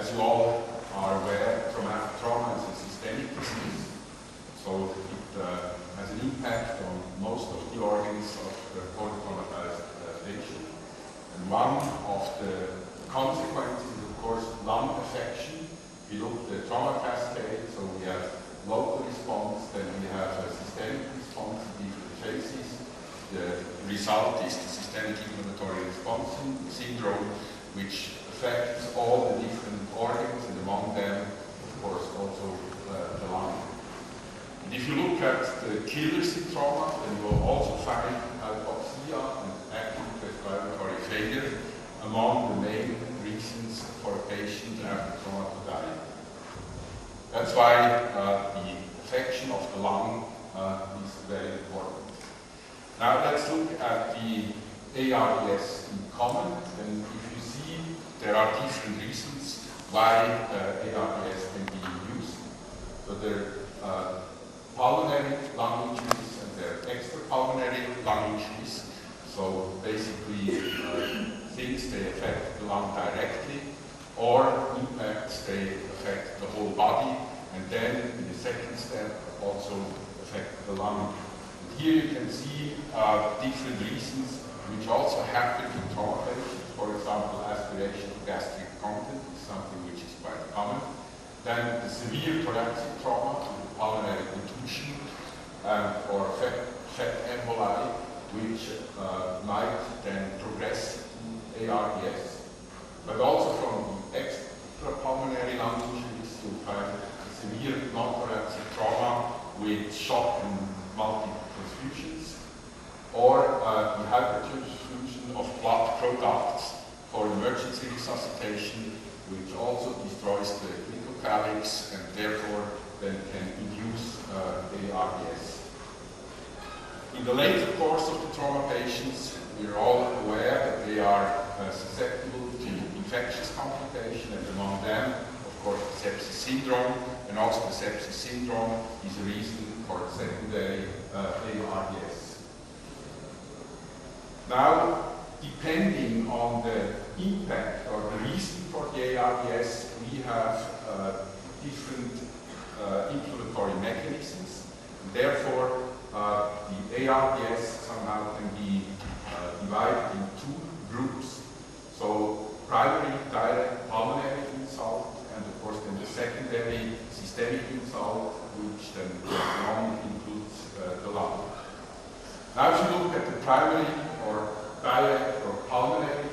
As you all are aware, traumatic trauma is a systemic disease, so it has an impact on most of the organs of the polytraumatized patient. And one of the consequences is, of course, lung affection. We look at the trauma cascade, so we have local response, then we have a systemic response in different phases. The result is the systemic inflammatory response syndrome, which affects all the different organs, and among them, of course, also the lung. And if you look at the killers in trauma, then you will also find hypoxia and acute respiratory failure among the main reasons for a patient after trauma to die. That's why the affection of the lung is very important. Now let's look at the ARDS in common, and if you see there are different reasons why ARDS can be used. So there are pulmonary lung injuries and there are extrapulmonary lung injuries. So basically things they affect the lung directly, or impacts they affect the whole body, and then in the second step also affect the lung. And here you can see different reasons which also happen in trauma patients. For example, aspiration of gastric content is something which is quite common. Then the severe thoracic trauma, pulmonary contusion, or fat emboli, which might then progress to ARDS. But also from the extrapulmonary lung injuries, you find severe non-thoracic trauma with shock and multiple transfusions, or the hypertransfusion of blood products for emergency resuscitation, which also destroys the glycocalyx and therefore then can induce ARDS. In the later course of the trauma patients, we are all aware that they are susceptible to infectious complication, and among them, of course, the sepsis syndrome, and also the sepsis syndrome is a reason for secondary ARDS. Now, depending on the impact or the reason for the ARDS, we have different inflammatory mechanisms. And therefore, the ARDS somehow can be divided in two groups. So, primary direct pulmonary insult, and of course then the secondary systemic insult, which then includes the lung. Now if you look at the primary or direct or pulmonary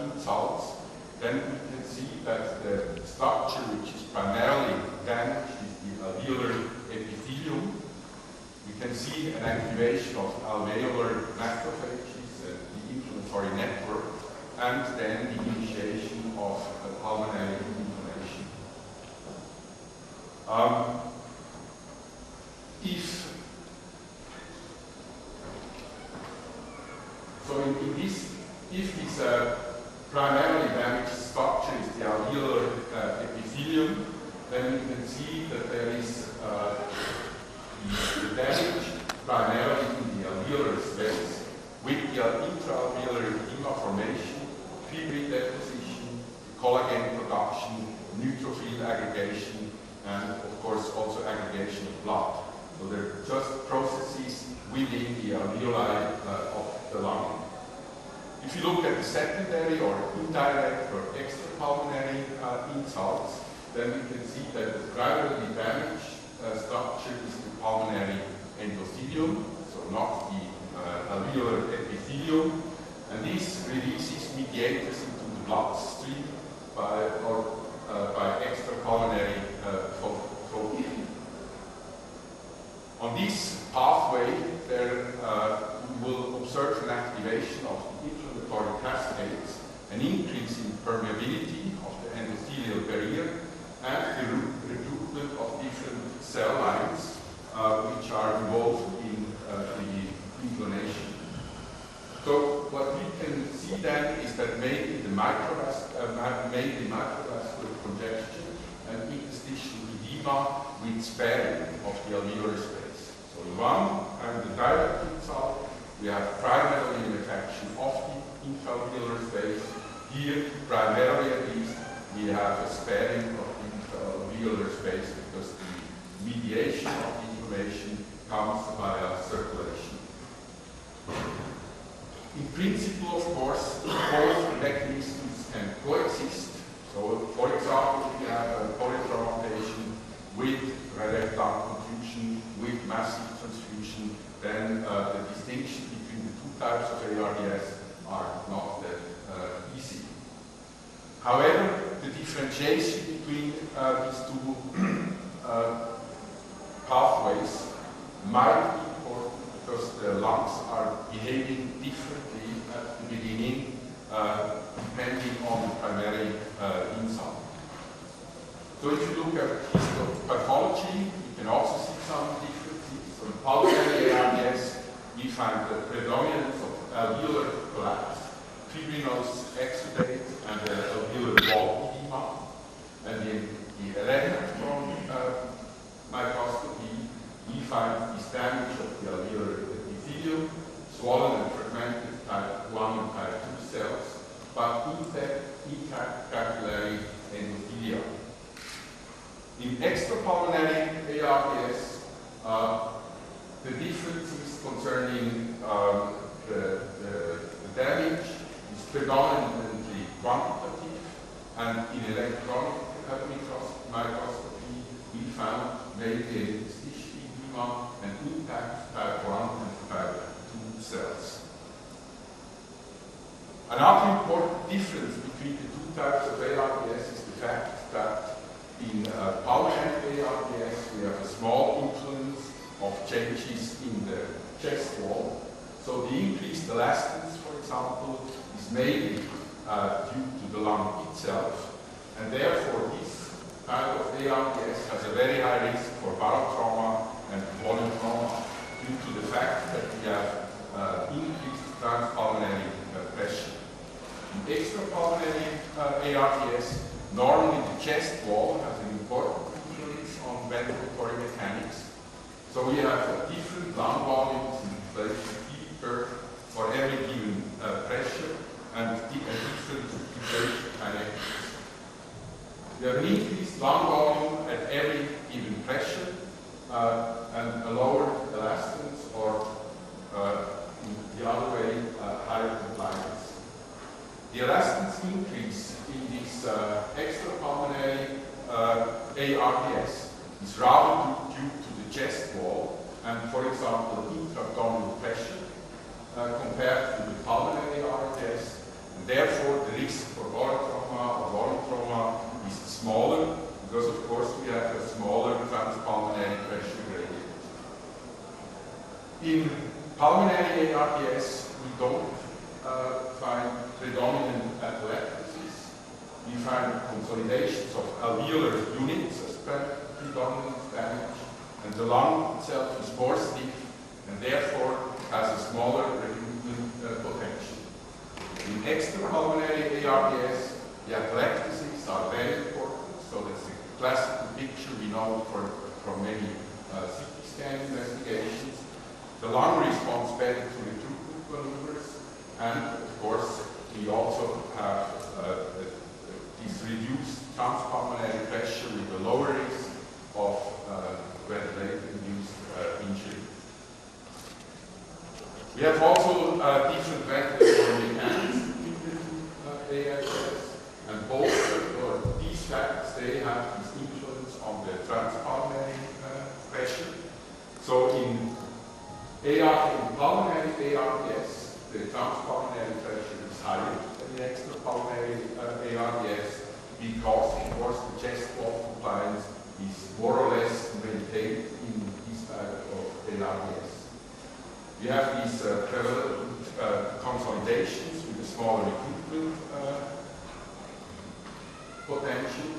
insults, then we can see that the structure which is primarily damaged is the alveolar epithelium. We can see an activation of alveolar macrophages, the inflammatory network, and then the initiation of pulmonary inflammation. If this primarily damaged structure is the alveolar epithelium, then we can see that there is the damage primarily in the alveolar space with the intraalveolar edema formation, fibrin deposition, collagen production, neutrophil aggregation, and of course also aggregation of blood. So they're just processes within the alveoli of the lung. If you look at the secondary or indirect or extrapulmonary insults, then we can see that the primarily damaged structure is the pulmonary endothelium, so not the alveolar epithelium, and this releases mediators into the bloodstream by extrapulmonary foci. On this pathway, there you will observe an activation of the inflammatory cascades, an increase in permeability of the endothelial barrier, and the recruitment of different cell lines which are involved in the inflammation. So what we can see then is that maybe the microvascular congestion and interstitial edema with sparing of the alveolar space. So in one and the direct insult, we have primarily an affection of the infalveolar space. Here, primarily at least, we have a sparing of the alveolar space because the mediation of the information comes via circulation. In principle, of course, both mechanisms can coexist. So, for example, if you have a polytrauma patient with direct lung confusion, with massive transfusion, then the distinction between the two types of ARDS are not that easy. However, the differentiation between these two pathways might be important because the lungs are behaving differently at the beginning depending on the primary insult. So if you look at histopathology, you can also see some differences. So in pulmonary ARDS, we find the predominance of alveolar collapse, fibrinous exudate, and the alveolar wall edema. And in the electron microscopy, we find this damage of the alveolar epithelium, swollen and fragmented type 1 and type 2 cells, but intact capillary endothelia. In extrapulmonary ARDS, the differences concerning the damage is predominantly quantitative, and in electron microscopy we found mainly interstitial edema and intact type 1 and type 2 cells. Another important difference between the two types of ARDS is the fact that in pulmonary ARDS we have a small influence of changes in the chest wall. So the increased elastance, for example, is mainly due to the lung itself, and therefore this type of ARDS has a very high risk for barotrauma and volume trauma due to the fact that we have increased transpulmonary pressure. In extrapulmonary ARDS, normally the chest wall has an important influence on ventilatory mechanics. So we have different lung volumes in inflation curve for every given pressure and different inflation kinetics. We have an increased lung volume at every given pressure and a lower elastance, or the other way, higher compliance. The elastance increase in this extrapulmonary ARDS is rather due to the chest wall and, for example, intra-abdominal pressure compared to the pulmonary ARDS, and therefore the risk for barotrauma or volume trauma is smaller because, of course, we have a smaller transpulmonary pressure gradient. In pulmonary ARDS, we don't find predominant atelectasis. We find consolidations of alveolar units as predominant damage, and the lung itself is more stiff and therefore has a smaller recruitment potential. In extrapulmonary ARDS, the atelectasis are very important, so that's a classical picture we know from many CT scan investigations. The lung responds better to recruitment maneuvers, and of course we also have this reduced transpulmonary pressure with a lower risk of ventilator-induced injury. We have also different ventilatory mechanics in the ARDS, and both these factors, they have this influence on the transpulmonary pressure. So in pulmonary ARDS, the transpulmonary pressure is higher than in extrapulmonary ARDS because, of course, the chest wall compliance is more or less maintained in this type of ARDS. We have these prevalent consolidations with a smaller recruitment potential,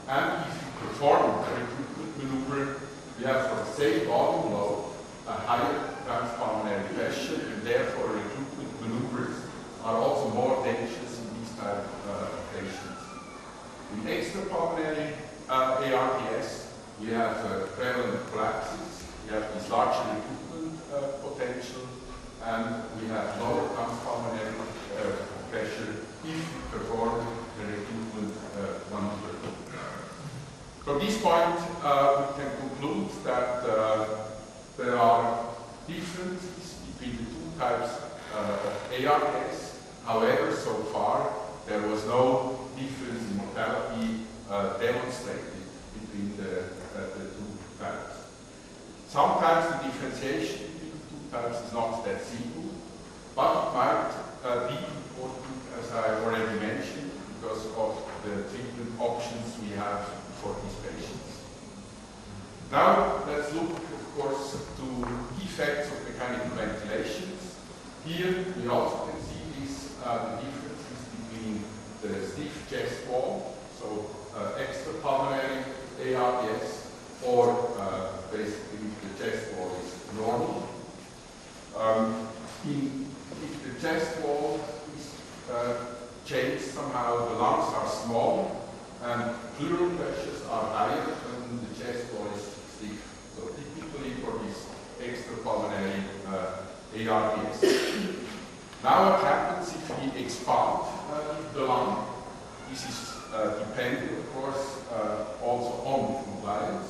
and if you perform a recruitment maneuver, we have for the same volume load a higher transpulmonary pressure, and therefore recruitment maneuvers are also more dangerous in these type of patients. In extrapulmonary ARDS, we have prevalent collapses, we have this larger recruitment potential, and we have lower transpulmonary pressure if you perform the recruitment maneuvers. point, we can conclude that there are differences between the two types of ARDS. However, so far, there was no difference in mortality demonstrated between the two types. Sometimes the differentiation between the two types is not that simple, but it might be important, as I already mentioned, because of the treatment options we have for these patients. Now, let's look, of course, to effects of mechanical ventilations. Here, we also can see the differences between the stiff chest wall, so extrapulmonary ARDS, or basically the chest wall is normal. If the chest wall is changed somehow, the lungs are small and pleural pressures are higher when the chest wall is stiff. So typically for this extrapulmonary ARDS. Now what happens if we expand the lung? This is dependent, of course, also on compliance.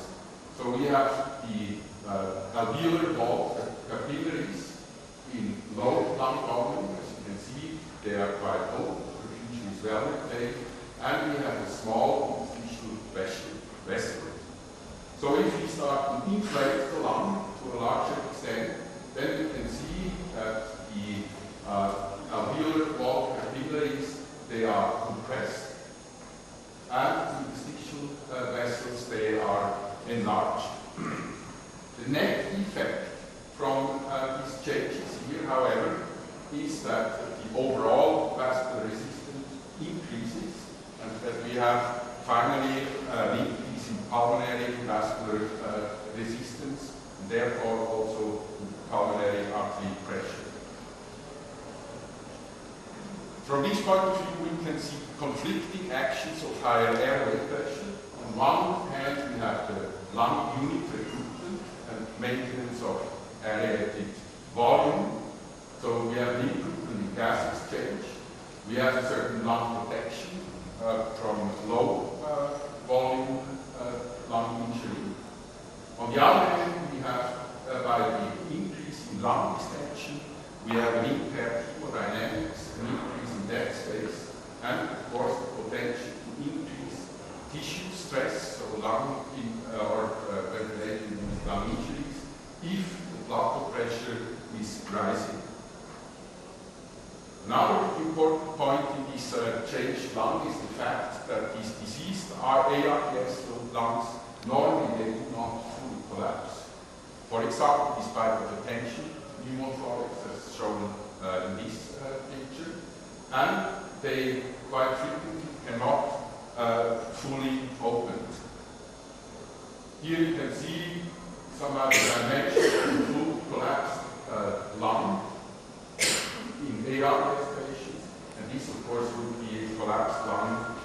So we have the alveolar wall capillaries in low lung volume. As you can see, they are quite open, perfusion is well maintained, and we have a small interstitial vessel. So if we start to inflate the lung to a larger extent, then we can see that the alveolar wall capillaries, they are compressed, and the interstitial vessels, they are enlarged. The net effect from these changes here, however, is that the overall vascular resistance increases, and that we have finally an increase in pulmonary vascular resistance, and therefore also pulmonary artery pressure. From this point of view, we can see conflicting actions of higher airway pressure. On one hand, we have the lung unit recruitment and maintenance of aerated volume. So we have an improvement in gas exchange. We have a certain lung protection from low volume lung injury. On the other hand, we have, by the increase in lung extension, we have an impaired hemodynamics, an increase in dead space, and of course the potential to increase tissue stress, so lung or ventilator-induced lung injuries, if the blood pressure is rising. Another important point in this changed lung is the fact that these diseased ARDS lungs, normally they do not fully collapse. For example, despite the tension pneumothorax as shown in this picture, and they quite frequently cannot fully open. Here you can see some other dimensions of the full collapsed lung in ARDS patients, and this of course would be a collapsed lung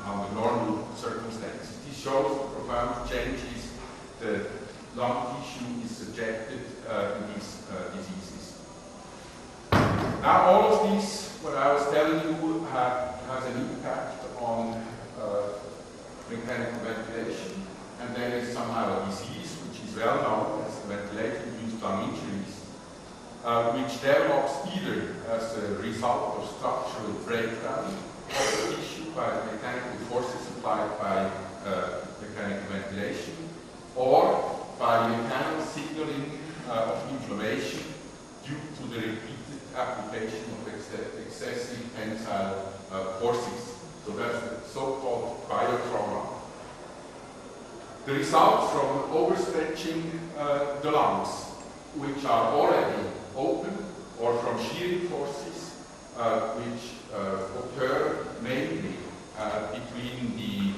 under normal circumstances. This shows the profound changes the lung tissue is subjected in these diseases. Now all of these, what I was telling you, has an impact on mechanical ventilation, and there is somehow a disease which is well known as ventilator-induced lung injuries, which develops either as a result of structural breakdown of the tissue by the mechanical forces applied by mechanical ventilation, or by mechanical signaling of inflammation due to the repeated application of excessive tensile forces. So that's the so-called biotrauma. The result from overstretching the lungs, which are already open, or from shearing forces, which occur mainly between the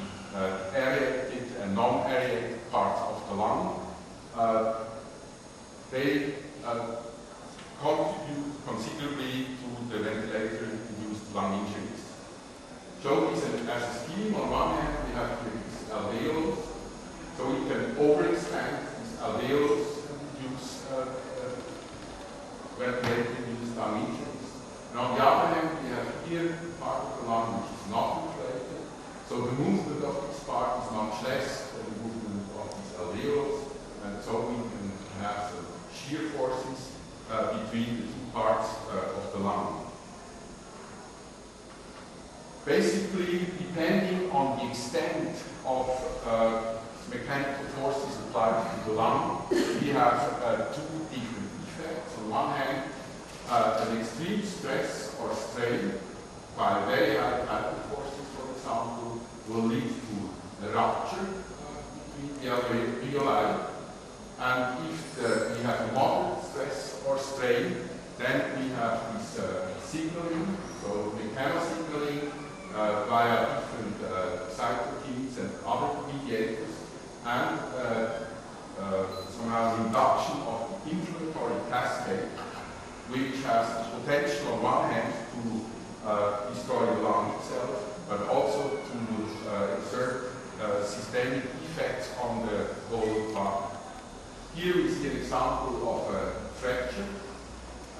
aerated and non-aerated parts of the lung, they contribute considerably to the ventilator-induced lung injuries. Shown as a scheme, on one hand we have these alveolus, so we can overextend these alveolus and induce ventilator-induced lung injuries. And on the other hand, we have here part of the lung which is not inflated, so the movement of this part is much less than shear forces between the two parts of the lung. Basically, depending on the extent of mechanical forces applied to the lung, we have two different effects. On one hand, an extreme stress or strain by very high tidal forces, for example, will lead to a rupture between the alveoli. And if we have a moderate stress or strain, then we have this signaling, so mechanosignaling via different cytokines and other mediators, and somehow induction of the inflammatory cascade, which has the potential on one hand to destroy the lung itself, but also to exert systemic effects on the whole lung. Here we see an example of a fracture,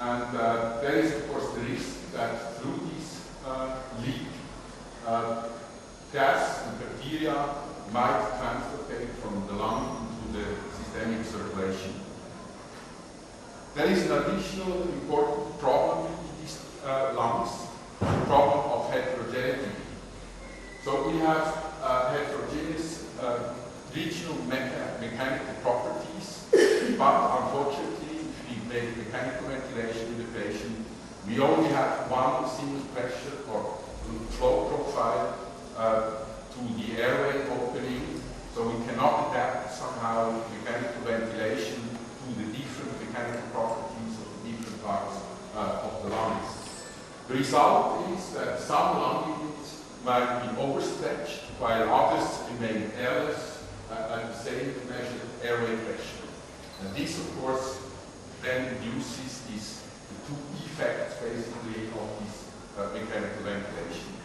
and there is of course the risk that through this leak, gas and bacteria might translocate from the lung into the systemic circulation. There is an additional important problem in these lungs, the problem of heterogeneity. So we have heterogeneous regional mechanical properties, but unfortunately, if we make mechanical ventilation in the patient, we only have one single pressure or flow profile to the airway opening, so we cannot adapt somehow mechanical ventilation to the different mechanical properties of the different parts of the lungs. The result is that some lung units might be overstretched while others remain airless at the same measured airway pressure. And this, of course, then induces the two effects basically of this mechanical ventilation.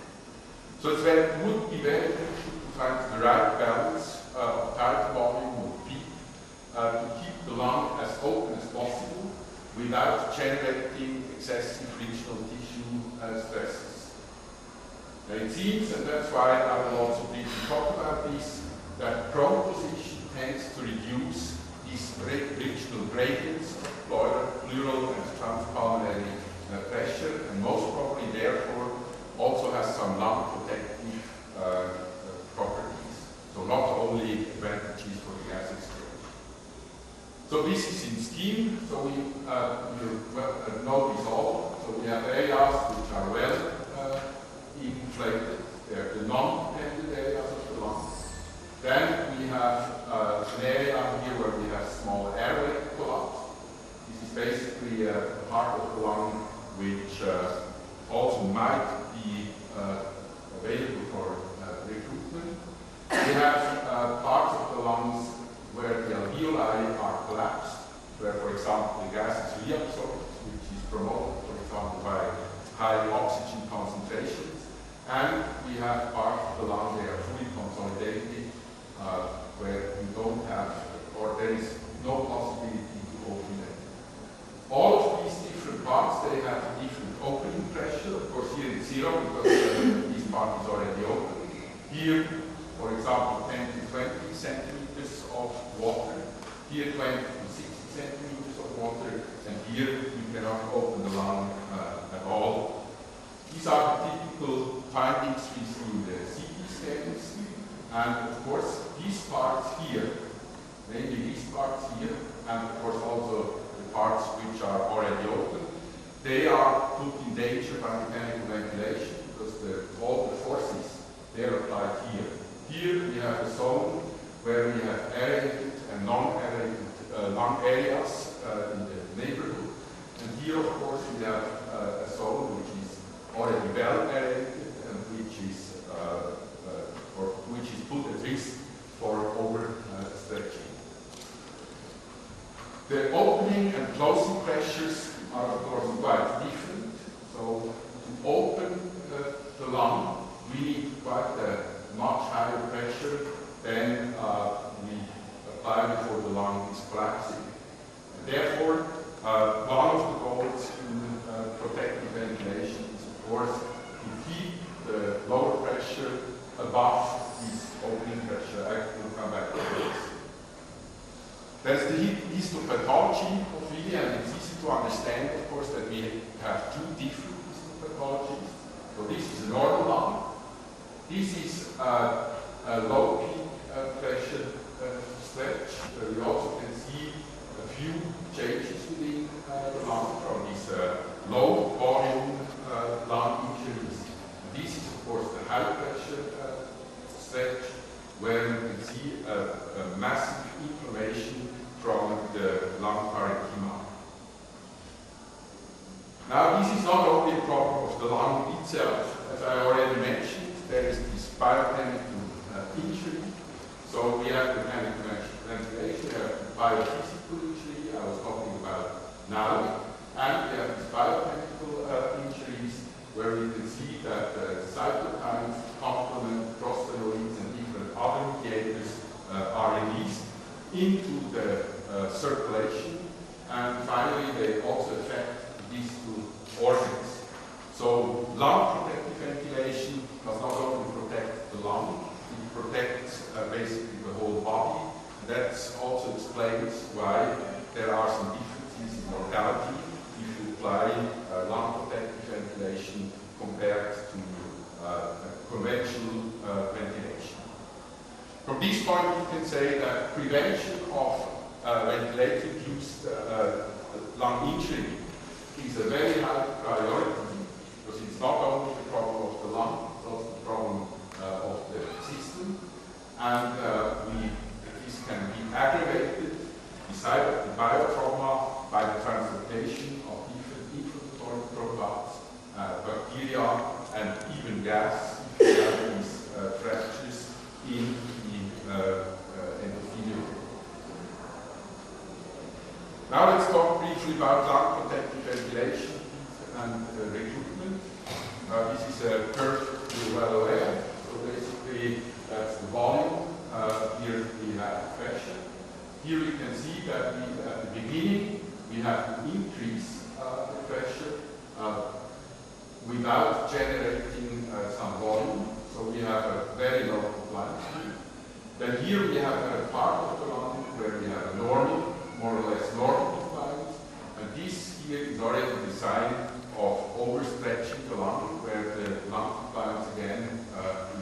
So it would be very difficult to find the right balance of tidal volume or peak to keep the lung as open as possible without generating excessive regional tissue stresses. Now it seems, and that's why I will also briefly talk about this, that prone position tends to reduce these regional gradients of pleural and transpulmonary pressure, and most probably therefore also has some lung protective properties. So not only advantages for the gas exchange. So this is in scheme, so we will know this all. So we have areas which are well inflated, they're the non-dependent areas of the lung. Then we have an area here where we have small airway collapse. This is basically a part of the lung which also might be available for recruitment. We have parts of the lungs where the alveoli are collapsed, where, for example, the gas is reabsorbed, which is promoted, for example, by high oxygen concentrations. And we have parts of the lung that are fully consolidated, where you don't have, or there is no possibility to open them. All of these different parts, they have a different opening pressure. Of course, here it's 0 because this part is already open. Here, for example, 10 to 20 centimeters of water. Here, 20 to 60 centimeters of water. And here, you cannot open the lung at all. These are the typical findings we see in the CT scans. And of course, these parts here, mainly these parts here, and of course also the parts which are already open, they are put in danger by mechanical ventilation because all the forces, they are applied here. Here we have a zone where we have aerated and non-aerated lung areas in the neighborhood. And here, of course, we have a zone which is already well aerated and which is put at risk for overstretching. The opening and closing pressures are, of course, quite different. So to open the lung, we need quite a much higher pressure than we apply before the lung is collapsing. And therefore, one of the goals in protective ventilation is, of course, to keep the lower pressure above this opening pressure. I will come back to this. There's the histopathology of understand, of course, that we have two different pathologies. So this is a normal lung. This is a low peak pressure stretch. We also can see a few changes within the lung from this low volume lung injuries. This is, of course, the high pressure stretch, where you can see a massive inflammation from the lung parenchyma. Now, this is not only a problem of the lung itself. As I already mentioned, there is this biochemical injury. So we have the mechanical ventilation, we have the biophysical injury I was talking about now, and we have these biochemical injuries where we can see that cytokines, complement, prostanoids, and different other mediators are released into the circulation, and finally they also affect these two organs. So lung protective ventilation does not only protect the lung, it protects basically the whole body. That also explains why there are some differences in mortality if you apply lung protective ventilation compared to conventional ventilation. From this point, you can say that prevention of ventilator-induced lung injury is a very high priority, because it's not only the problem of the lung, it's also the problem of the system, and this can be aggravated, besides the biotrauma, by the transportation of different inflammatory products, bacteria, and even gas, if you have these fractures in the endothelium. Now let's talk briefly about lung protective ventilation and recruitment. This is a curve you're well aware. So basically, that's the volume. Here we have pressure. Here we can see that at the beginning we have to increase the pressure without generating some volume. So we have a very low compliance. Then here we have a part of the lung where we have a normal, more or less normal compliance. And this here is already the sign of overstretching the lung, where the lung compliance again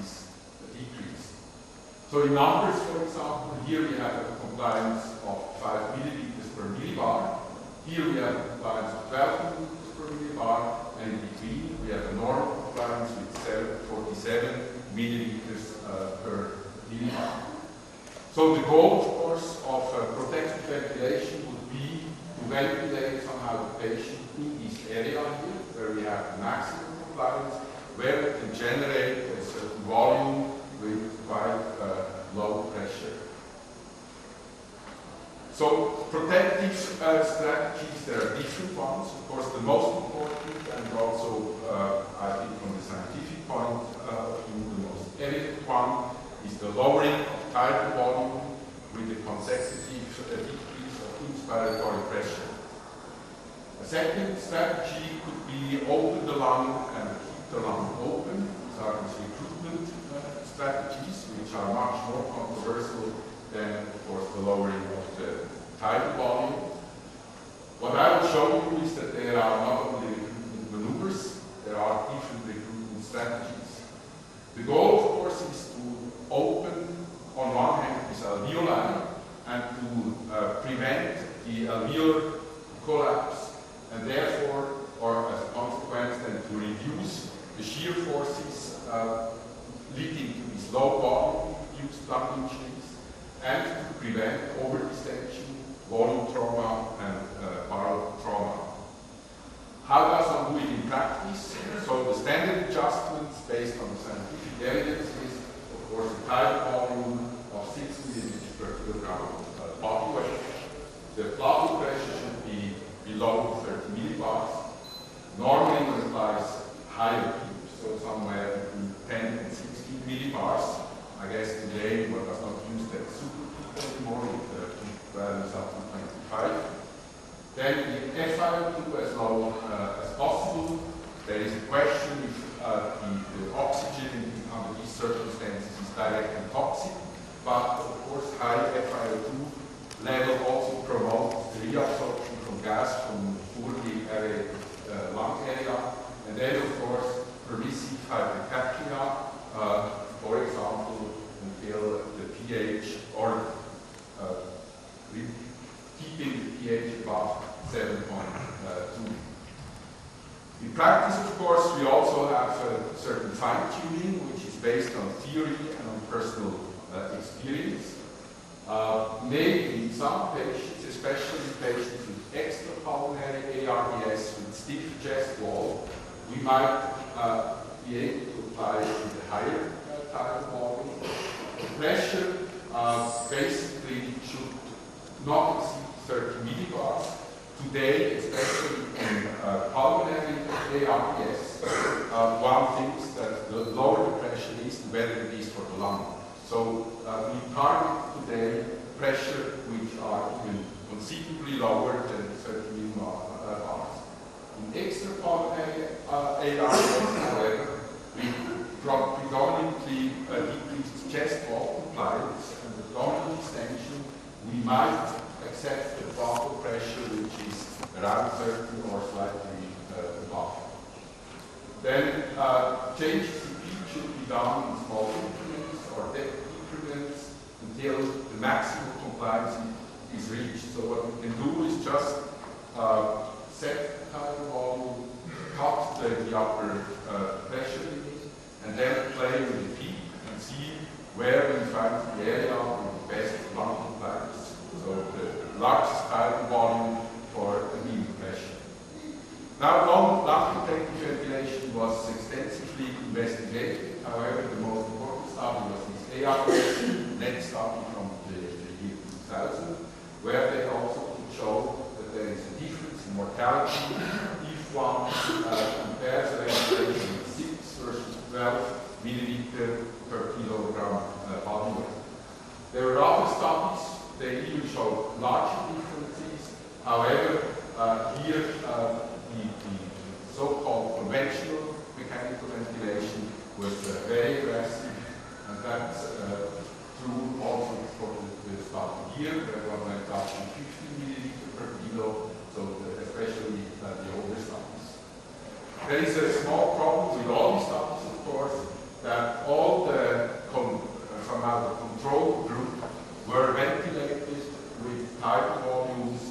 is decreased. So in numbers, for example, here we have a compliance of 5 milliliters per millibar. Here we have a compliance of 12 milliliters per millibar, and in between we have a normal compliance with 47 milliliters per millibar. So the goal, of course, of protective ventilation would be to ventilate somehow the patient in this area here, where we have the maximum compliance, where we can generate a certain volume with quite low pressure. So protective strategies, there are different ones. Of course, the most important, and also I think from the scientific point of view, the most evident one is the lowering of tidal volume with a consecutive decrease of inspiratory pressure. A second strategy could be open the lung and keep the lung open. These are these recruitment strategies, which are much more controversial than, of course, the lowering of the tidal volume. What I will show you is that there are not only recruitment maneuvers, there are different recruitment strategies. The goal, of course, is to open, on one hand, this alveoli and to prevent the alveolar collapse, and therefore, or as a consequence, then to reduce the shear forces leading to these low volume-induced lung injuries, and to prevent overdistension, volume trauma, and barrel trauma. How does one do it in practice? So the standard adjustments based on the scientific evidence is, of course, a tidal volume of 6 milliliters per kilogram body weight. The plasma pressure should be below 30 millibars. Normally one applies higher peaks, so somewhere between 10 and 16 millibars. I guess today one does not use that super peak anymore with peak values up to 25. Then the FiO2 as low as possible. There is a question if the oxygen under these circumstances is directly toxic, but of course high FiO2 level also promotes the reabsorption from gas from poor above 7.2. In practice, of course, we also have a certain fine-tuning, which is based on theory and on personal experience. Maybe in some patients, especially patients with extrapulmonary ARDS with stiff chest wall, we might be able to apply with a higher tidal volume. The pressure basically should not exceed 30 millibars. Today, especially in pulmonary ARDS, one thinks that the lower the pressure is, the better it is for the lung. So we target today pressure which are even considerably lower than 30 millibars. In extrapulmonary ARDS, however, we predominantly decrease chest wall compliance and abdominal extension. We might accept the bronchial pressure which is around 30 or slightly above. Then changes in peak should be done in small increments or decrements until the maximum compliance is reached. So what we can do is just set the tidal volume, cut the upper pressure limit, and then play with the peak and see where we find the area with the best lung compliance. So the largest tidal volume for the mean pressure. Now, lung protective ventilation was extensively investigated. However, the most important study was this ARDS next study from the year 2000, where they also could show that there is a difference in mortality if one compares the ventilation with 6 versus 12 milliliter per kilogram body weight. There were other studies, they even showed larger differences. However, here the so-called conventional mechanical ventilation was very aggressive, and that's true also for the study here, where one went up to 50 milliliter per kilo, so especially the older studies. There is a small problem with all these studies, of course, that all the somehow the control group were ventilated with tidal volumes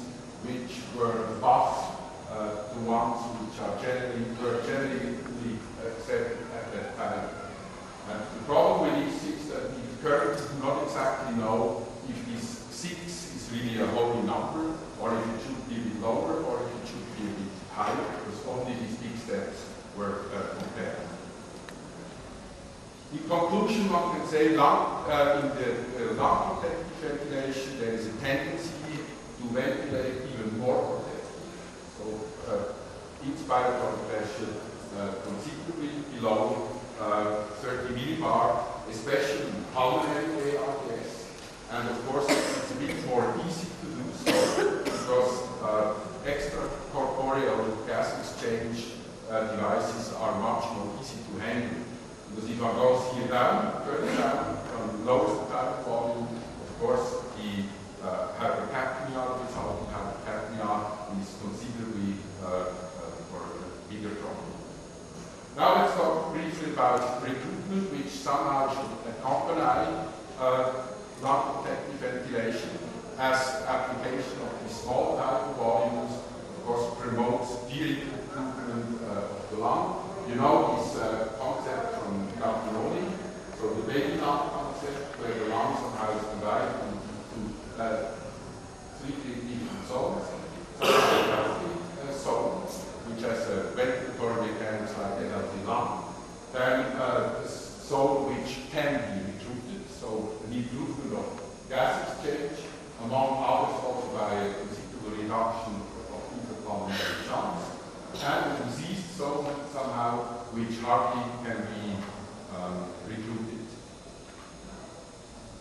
which were above the ones which are generally accepted at that time. And the problem with these is that we currently do not exactly know if this 6 is really a holy number, or if it should be a bit lower, or if it should be a bit higher, because only these big steps were compared. In conclusion, one can say in the lung protective ventilation, there is a tendency to ventilate even more protectively. So, inspiratory pressure considerably below 30 millibar, especially in pulmonary ARDS. And of course, it's a bit more easy to do so because extracorporeal gas exchange devices are much more easy to handle. Because if one goes here down, further down, from the lowest tidal volume, of course, the hypercapnia, the result of hypercapnia is considerably or a bigger problem. Now let's talk briefly about recruitment, which somehow should accompany lung protective ventilation as application of the small tidal volumes, of course, promotes de-recruitment of the lung. You know this concept from Galperoni, so the baby lung concept, where the lungs somehow is divided into 3 different zones. So the healthy zone, which has a ventilatory mechanism like a healthy lung. Then a zone which can be recruited, so an improvement of gas exchange, among others also by a considerable reduction of intrapulmonary shunts, and a diseased zone somehow which hardly can be recruited.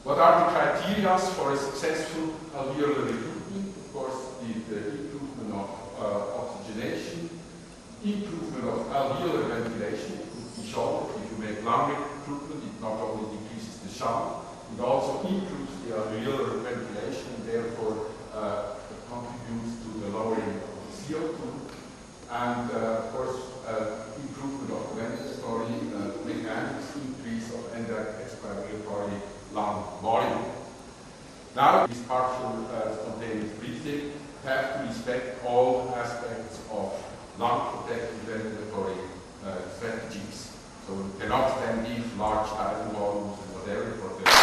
What are the criteria for a successful alveolar recruitment? Of course, the improvement of oxygenation, improvement of alveolar ventilation. It could be shown that if you make lung recruitment, it not only decreases the shunt, it also improves the alveolar ventilation and therefore contributes to the lowering of the CO2. And of course, improvement of the ventilatory mechanics, increase of expiratory lung volume. Now, these partial spontaneous breathing have to be respect all aspects of lung protective ventilatory strategies. So we cannot then give large tidal volumes and whatever for the